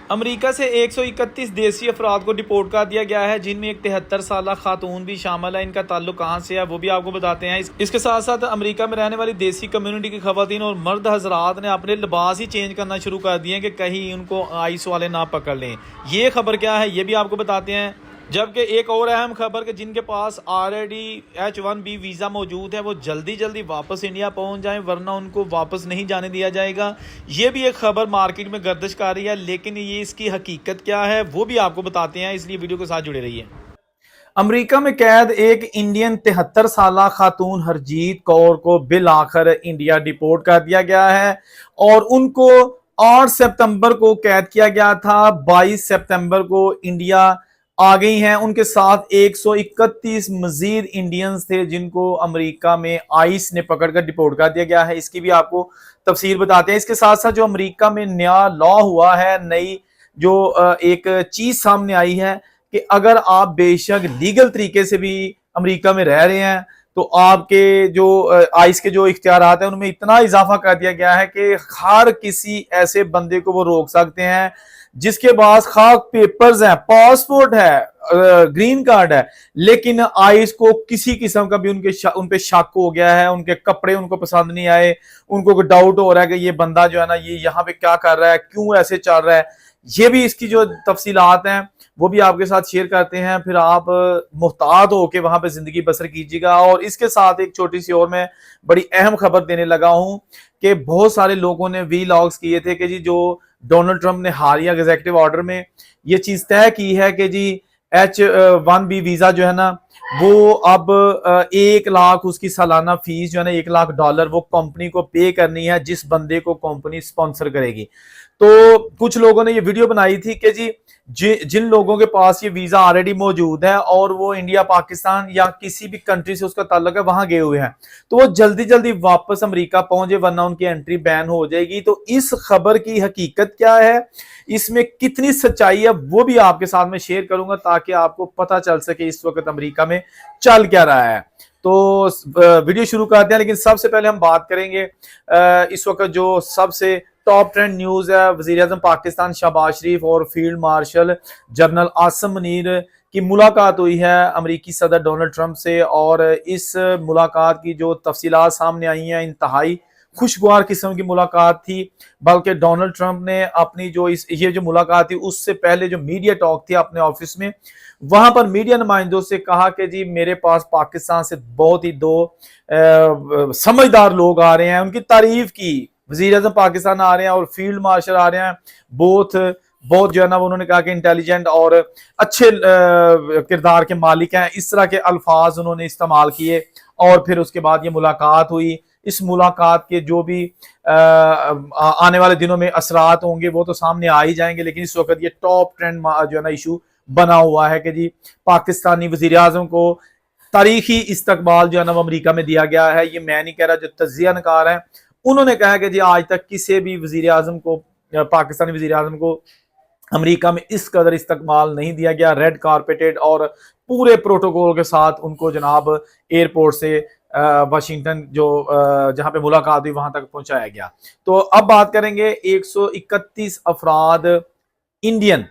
America से 131 देसी अफराद को डिपोर्ट कर दिया गया है, जिनमें एक 73 साल खातून भी शामिल है। इनका ताल्लुक कहाँ से है वो भी आपको बताते हैं। इसके साथ साथ अमेरिका में रहने वाली देसी कम्युनिटी की खवातीन और मर्द हजरात ने अपने लिबास ही चेंज करना शुरू कर दिए कि कहीं उनको आइस वाले ना पकड़ लें। ये खबर क्या है ये भी आपको बताते हैं। जबकि एक और अहम खबर कि जिनके पास ऑलरेडी H1B वीज़ा मौजूद है वो जल्दी जल्दी वापस इंडिया पहुंच जाएं, वरना उनको वापस नहीं जाने दिया जाएगा। ये भी एक खबर मार्केट में गर्दिश कर रही है, लेकिन ये इसकी हकीकत क्या है वो भी आपको बताते हैं, इसलिए वीडियो के साथ जुड़े रहिए। अमेरिका में कैद एक इंडियन 73 साल खातून हरजीत कौर को बिल आखिर इंडिया डिपोर्ट कर दिया गया है और उनको 8 सितंबर को कैद किया गया था। 22 सितंबर को इंडिया आ गई हैं। उनके साथ 131 मजीद इंडियंस थे जिनको अमेरिका में आइस ने पकड़कर डिपोर्ट कर दिया गया है। इसकी भी आपको तफसील बताते हैं। इसके साथ साथ जो अमेरिका में नया लॉ हुआ है, नई जो एक चीज सामने आई है कि अगर आप बेशक लीगल तरीके से भी अमेरिका में रह रहे हैं तो आपके जो आइस के जो इख्तियारात हैं उनमें इतना इजाफा कर दिया गया है कि हर किसी ऐसे बंदे को वो रोक सकते हैं जिसके पास खाक पेपर्स हैं, पासपोर्ट है, ग्रीन कार्ड है, लेकिन आइस को किसी किस्म का भी उन पे शक हो गया है, उनके कपड़े उनको पसंद नहीं आए, उनको डाउट हो रहा है कि ये बंदा जो है ना ये यहाँ पे क्या कर रहा है, क्यों ऐसे चल रहा है। ये भी इसकी जो तफसीलात हैं वो भी आपके साथ शेयर करते हैं। फिर आप मुहतात होकर वहां पे जिंदगी बसर कीजिएगा। और इसके साथ एक छोटी सी और मैं बड़ी अहम खबर देने लगा हूं कि बहुत सारे लोगों ने वीलॉग्स किए थे कि जी जो डोनाल्ड ट्रंप ने हालिया एग्जीक्यूटिव ऑर्डर में ये चीज तय की है कि जी H1B वीजा जो है ना वो अब 1 लाख उसकी सालाना फीस जो है ना $1 लाख वो कंपनी को पे करनी है जिस बंदे को कंपनी स्पॉन्सर करेगी। तो कुछ लोगों ने ये वीडियो बनाई थी कि जिन लोगों के पास ये वीजा ऑलरेडी मौजूद है और वो इंडिया, पाकिस्तान या किसी भी कंट्री से उसका ताल्लुक है वहां गए हुए हैं तो वो जल्दी जल्दी वापस अमेरिका पहुंचे, वरना उनकी एंट्री बैन हो जाएगी। तो इस खबर की हकीकत क्या है, इसमें कितनी सच्चाई है वो भी आपके साथ में शेयर करूंगा ताकि आपको पता चल सके इस वक्त अमेरिका में चल क्या रहा है। तो वीडियो शुरू करते हैं, लेकिन सबसे पहले हम बात करेंगे इस वक्त जो सबसे टॉप ट्रेंड न्यूज है। वज़ीर-ए-आज़म पाकिस्तान शहबाज शरीफ और field marshal general Asim Munir की मुलाकात हुई है अमेरिकी सदर डोनाल्ड ट्रंप से, और इस मुलाकात की जो तफसीलात सामने आई हैं इंतहाई खुशगवार किस्म की मुलाकात थी। बल्कि डोनाल्ड ट्रंप ने अपनी जो ये जो मुलाकात थी उससे पहले जो मीडिया टॉक थी अपने ऑफिस में, वहां पर मीडिया नुमाइंदों से कहा कि जी मेरे पास पाकिस्तान से बहुत ही दो समझदार लोग आ रहे हैं, उनकी तारीफ की। वज़ीर-ए-आज़म पाकिस्तान आ रहे हैं और फील्ड मार्शल आ रहे हैं, बहुत जो है ना उन्होंने कहा कि इंटेलिजेंट और अच्छे किरदार के मालिक हैं, इस तरह के अल्फाज उन्होंने इस्तेमाल किए। और फिर उसके बाद ये मुलाकात हुई। इस मुलाकात के जो भी आने वाले दिनों में असरात होंगे वो तो सामने आ ही जाएंगे, लेकिन इस वक्त ये टॉप ट्रेंड जो है ना इशू बना हुआ है कि जी पाकिस्तानी वज़ीर-ए-आज़म को तारीखी इस्तकबाल जो है ना वो अमेरिका में दिया गया है। ये मैं नहीं कह रहा, जो तज्जियानकार हैं उन्होंने कहा कि जी आज तक किसी भी वज़ीर-ए-आज़म को, पाकिस्तानी वज़ीर-ए-आज़म को अमेरिका में इस कदर इस्तकबाल नहीं दिया गया, रेड कारपेटेड और पूरे प्रोटोकॉल के साथ उनको जनाब एयरपोर्ट से वाशिंगटन जो जहां पे मुलाकात हुई वहां तक पहुंचाया गया। तो अब बात करेंगे 131 अफराद इंडियन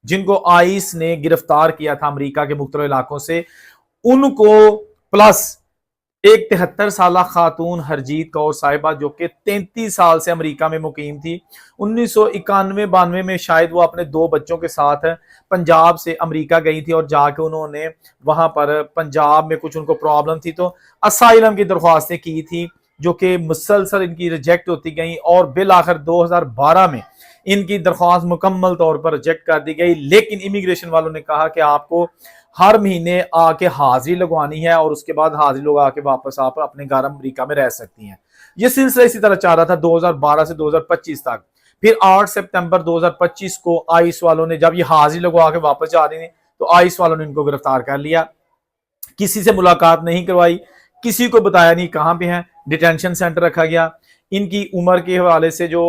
जिनको आइस ने गिरफ्तार किया था अमेरिका के मुख्तलिफ इलाकों से, उनको प्लस एक 73 साल खातून हरजीत कौर साहिबा जो कि 33 साल से अमेरिका में मुकीम थी। 1991-92 में शायद वो अपने 2 बच्चों के साथ पंजाब से अमेरिका गई थी और जाके उन्होंने वहां पर पंजाब में कुछ उनको प्रॉब्लम थी तो असाइलम की दरख्वास्तें की थी जो कि मुसलसल इनकी रिजेक्ट होती गई, और बिल आखिर 2012 में इनकी दरख्वास्त मुकम्मल तौर पर रिजेक्ट कर दी गई। लेकिन इमिग्रेशन वालों ने कहा कि आपको हर महीने आके हाजिरी लगवानी है और उसके बाद हाजिरी लगा के वापस आप अपने घर अमेरिका में रह सकती हैं। ये सिलसिला इसी तरह चल रहा था 2012 से 2025 तक। फिर 8 सितंबर 2025 को आइस वालों ने जब ये हाजिरी लगवा के वापस जा रही थी तो आइस वालों ने इनको गिरफ्तार कर लिया। किसी से मुलाकात नहीं करवाई, किसी को बताया नहीं कहाँ पे हैं, डिटेंशन सेंटर रखा गया। इनकी उम्र के हवाले से जो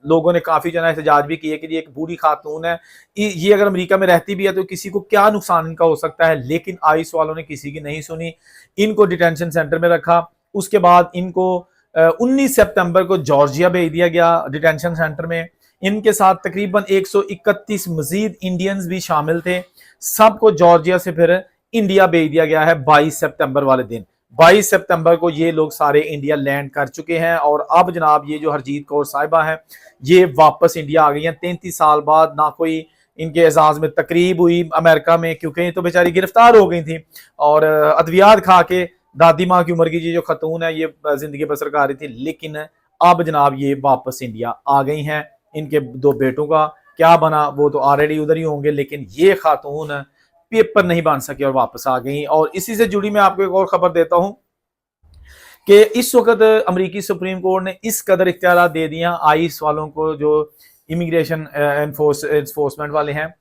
लोगों ने काफी जना एहतजाज भी किए कि ये एक बूढ़ी खातून है, ये अगर अमेरिका में रहती भी है तो किसी को क्या नुकसान इनका हो सकता है। लेकिन आइस वालों ने किसी की नहीं सुनी, इनको डिटेंशन सेंटर में रखा। उसके बाद इनको 19 सितंबर को जॉर्जिया भेज दिया गया डिटेंशन सेंटर में। इनके साथ तकरीबन 131 मजीद इंडियंस भी शामिल थे। सबको जॉर्जिया से फिर इंडिया भेज दिया गया है 22 सितंबर वाले दिन। 22 सितंबर को ये लोग सारे इंडिया लैंड कर चुके हैं और अब जनाब ये जो हरजीत कौर साहिबा है ये वापस इंडिया आ गई हैं 33 साल बाद। ना कोई इनके एजाज में तकरीब हुई अमेरिका में, क्योंकि ये तो बेचारी गिरफ्तार हो गई थी और अद्वियात खा के दादी माँ की उम्र की जो खतून है ये जिंदगी बसर कर रही थी। लेकिन अब जनाब ये वापस इंडिया आ गई हैं। इनके 2 बेटों का क्या बना वो तो ऑलरेडी उधर ही होंगे, लेकिन ये खातून पेपर नहीं बन सके और वापस आ गई। और इसी से जुड़ी मैं आपको एक और खबर देता हूं कि इस वक्त अमेरिकी सुप्रीम कोर्ट ने इस कदर इख्तियार दे दिया आईस वालों को, जो इमिग्रेशन एनफोर्समेंट वाले हैं,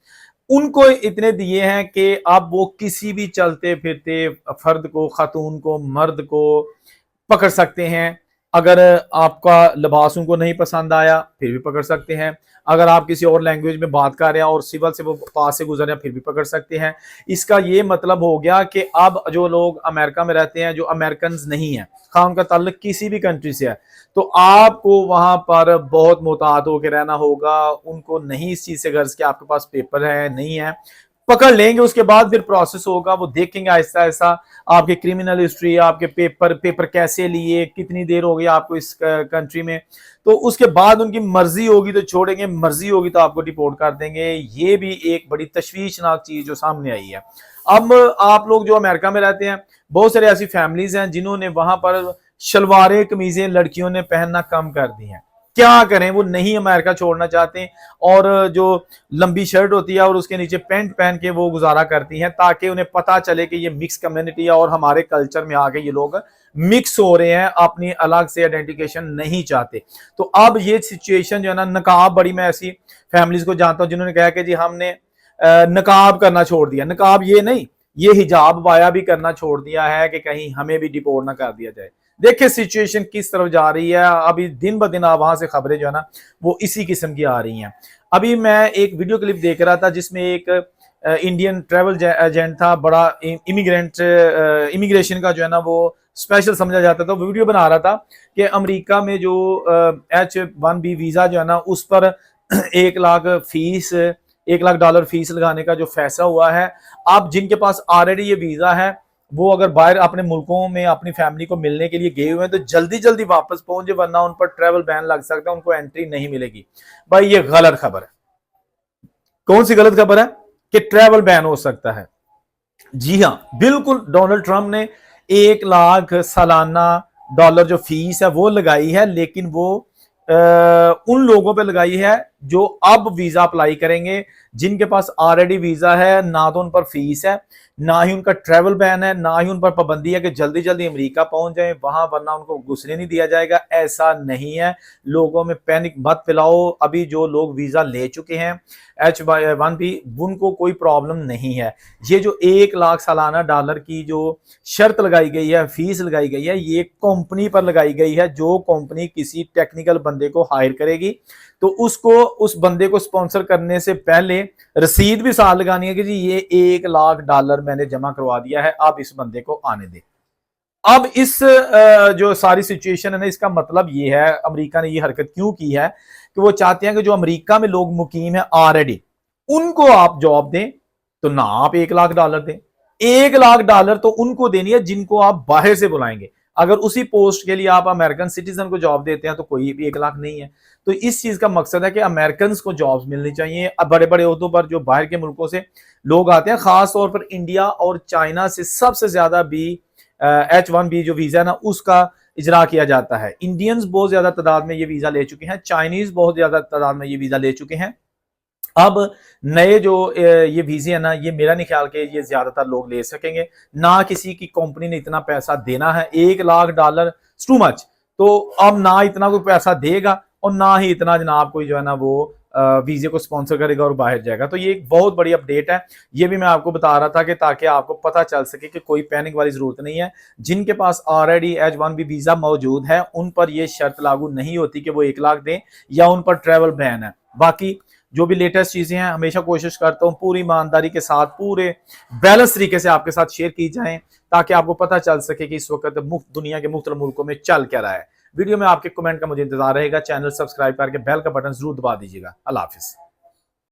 उनको इतने दिए हैं कि अब वो किसी भी चलते फिरते फर्द को, खातून को, मर्द को पकड़ सकते हैं। अगर आपका लिबास उनको नहीं पसंद आया फिर भी पकड़ सकते हैं। अगर आप किसी और लैंग्वेज में बात कर रहे हैं और सिविल से वो पास से गुजर रहे हैं फिर भी पकड़ सकते हैं। इसका ये मतलब हो गया कि अब जो लोग अमेरिका में रहते हैं, जो अमेरिकन नहीं है, खां उनका ताल्लुक किसी भी कंट्री से है, तो आपको वहां पर बहुत मोहतात होकर रहना होगा। उनको नहीं इस चीज से गर्ज कि आपके पास पेपर है नहीं है, पकड़ लेंगे। उसके बाद फिर प्रोसेस होगा, वो देखेंगे आहिस्ता आहिस्ता आपके क्रिमिनल हिस्ट्री, आपके पेपर कैसे लिए, कितनी देर हो गई आपको इस कंट्री में, तो उसके बाद उनकी मर्जी होगी तो छोड़ेंगे, मर्जी होगी तो आपको डिपोर्ट कर देंगे। ये भी एक बड़ी तशवीशनाक चीज जो सामने आई है। अब आप लोग जो अमेरिका में रहते हैं, बहुत सारी ऐसी फैमिलीज हैं जिन्होंने वहां पर शलवारें कमीजें लड़कियों ने पहनना कम कर दी हैं। क्या करें, वो नहीं अमेरिका छोड़ना चाहते और जो लंबी शर्ट होती है और उसके नीचे पैंट पहन के वो गुजारा करती हैं, ताकि उन्हें पता चले कि ये मिक्स कम्युनिटी है और हमारे कल्चर में आके ये लोग मिक्स हो रहे हैं, अपनी अलग से आइडेंटिफिकेशन नहीं चाहते। तो अब ये सिचुएशन जो है ना, नकाब, बड़ी मैं ऐसी फैमिलीज को जानता हूं जिन्होंने कहा कि जी हमने नकाब करना छोड़ दिया। नकाब ये नहीं, ये हिजाब वाया भी करना छोड़ दिया है कि कहीं हमें भी डिपोर्ट ना कर दिया जाए। देखिए सिचुएशन किस तरफ जा रही है। अभी दिन ब दिन वहां से खबरें जो है ना वो इसी किस्म की आ रही हैं। अभी मैं एक वीडियो क्लिप देख रहा था जिसमें एक इंडियन ट्रैवल एजेंट था, बड़ा इमिग्रेशन का जो है ना वो स्पेशल समझा जाता था। वीडियो बना रहा था कि अमेरिका में जो H-1B वीजा जो है ना उस पर 1 लाख फीस, $1 लाख फीस लगाने का जो फैसला हुआ है। अब जिनके पास ऑलरेडी ये वीजा है वो अगर बाहर अपने मुल्कों में अपनी फैमिली को मिलने के लिए गए हुए हैं तो जल्दी जल्दी वापस पहुंचे, वरना उन पर ट्रैवल बैन लग सकता है, उनको एंट्री नहीं मिलेगी। भाई ये गलत खबर है। कौन सी गलत खबर है कि ट्रैवल बैन हो सकता है? जी हां, बिल्कुल। डोनाल्ड ट्रंप ने 1 लाख सालाना डॉलर जो फीस है वो लगाई है, लेकिन वो उन लोगों पे लगाई है जो अब वीजा अप्लाई करेंगे, जिनके पास ऑलरेडी वीजा है। ना तो उन पर फीस है, ना ही उनका ट्रैवल बैन है, ना ही उन पर पाबंदी है कि जल्दी जल्दी अमेरिका पहुंच जाए वहां, वरना उनको घुसने नहीं दिया जाएगा। ऐसा नहीं है। लोगों में पैनिक मत फैलाओ। अभी जो लोग वीजा ले चुके हैं H-1B उनको कोई प्रॉब्लम नहीं है। ये जो 1 लाख सालाना डॉलर की जो शर्त लगाई गई है, फीस लगाई गई है, ये कंपनी पर लगाई गई है। जो कंपनी किसी टेक्निकल बंदे को हायर करेगी तो उसको, उस बंदे को स्पॉन्सर करने से पहले रसीद भी साथ लगानी है कि जी ये $1 लाख मैंने जमा करवा दिया है, आप इस बंदे को आने दें। अब इस जो सारी सिचुएशन है ना, इसका मतलब ये है अमेरिका ने ये हरकत क्यों की है कि वो चाहते हैं कि जो अमेरिका में लोग मुकीम है ऑलरेडी, उनको आप जॉब दें, तो ना आप $1 लाख दें। $1 लाख तो उनको देनी है जिनको आप बाहर से बुलाएंगे। अगर उसी पोस्ट के लिए आप अमेरिकन सिटीजन को जॉब देते हैं तो कोई भी $1 लाख नहीं है। तो इस चीज का मकसद है कि अमेरिकन को जॉब्स मिलनी चाहिए। अब बड़े बड़े ओहदों पर जो बाहर के मुल्कों से लोग आते हैं, खास तौर पर इंडिया और चाइना से सबसे ज्यादा भी H-1B जो वीजा है ना उसका इजरा किया जाता है। इंडियंस बहुत ज्यादा तादाद में ये वीजा ले चुके हैं, चाइनीज बहुत ज्यादा तादाद में ये वीजा ले चुके हैं। अब नए जो ये वीजे है ना, ये मेरा नहीं ख्याल के ये ज्यादातर लोग ले सकेंगे। ना किसी की कंपनी ने इतना पैसा देना है, $1 लाख टू मच। तो अब ना इतना कोई पैसा देगा और ना ही इतना जनाब कोई जो है ना वो वीजे को स्पॉन्सर करेगा और बाहर जाएगा। तो ये एक बहुत बड़ी अपडेट है। ये भी मैं आपको बता रहा था कि ताकि आपको पता चल सके कि कोई पैनिक वाली जरूरत नहीं है। जिनके पास ऑलरेडी H-1B वीजा मौजूद है उन पर यह शर्त लागू नहीं होती कि वो $1 लाख दें या उन पर ट्रैवल बैन है। बाकी जो भी लेटेस्ट चीजें हैं हमेशा कोशिश करता हूं पूरी ईमानदारी के साथ, पूरे बैलेंस तरीके से आपके साथ शेयर की जाएं, ताकि आपको पता चल सके कि इस वक्त दुनिया के मुख्तलिफ मुल्कों में चल क्या रहा है। वीडियो में आपके कमेंट का मुझे इंतजार रहेगा। चैनल सब्सक्राइब करके बेल का बटन जरूर दबा दीजिएगा। अल्लाह हाफिज।